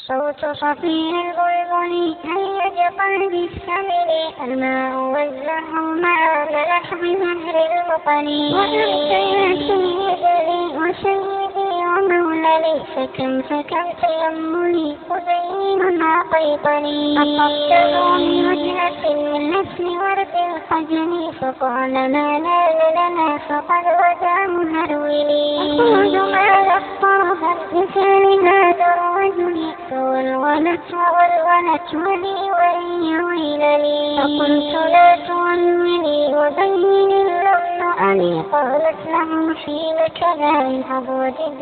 صوت صفير البلبل هيج قلبي السمر، الماء والزهر مع ملح بزهر المطر، وأنت وسيدي ومولدي، فكم تأملي وزين عقيطني، أقبته بوجهة من نسل ورد الخجل، فقال ما نال لنا فقد غدا مهرولي، أقول ما لطرف بلسان هذا الرجل، فولولت ولي ويل لي، فقلت لا تولي وبين اللون ألي، قالت له حيلك لا يهض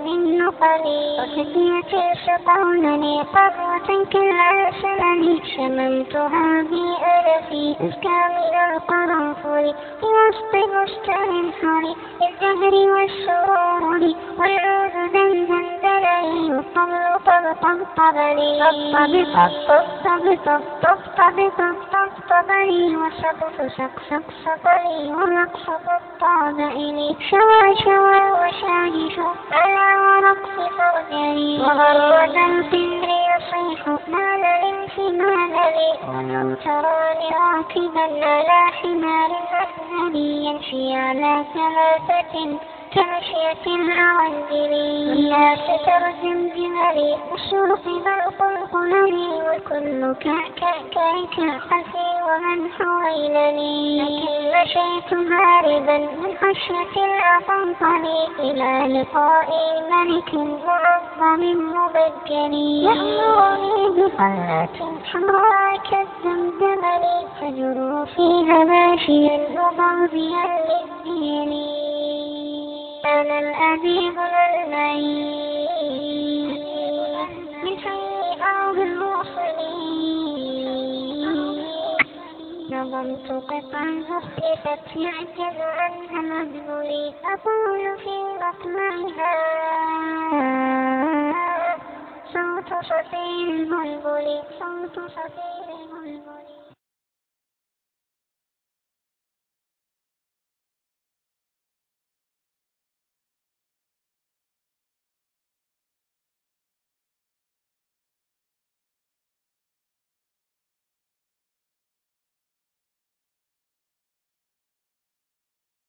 بالنقل، وفتيتي سقونني قهوة كالعسل، شممتها بألفي أزكى من القرنفل، في وسط بستان حري للزهر والسرور، والعود دندلي والطبل طبطبني، طبطبني وسقف سقسقني، ورقص طابئني، شوى وشاهش على ورقص فرجني، وغرد القمر يصيح مال لي، ولم تراني راكبا على حمار أسهل، يمشي على ثلاثة كمشية العوانجل، والناس ترجم جملي والسوق بالقلقلني، والكل كحفي ومن حويلني، لكن مشيت هاربا من خشية الأقنطل، إلى لقاء ملك معظم مبجل، يأمرني بقلة حمراء كالزمزمل، فجروا فيها ماشيا وضربيا للدين، أنا الأديب المعين من حي أرض الموصلين، نظمت قطعا أختفت يعجز عنها مدلولي، أقول في مطلعها صوت صفير البلبل، صوت صفير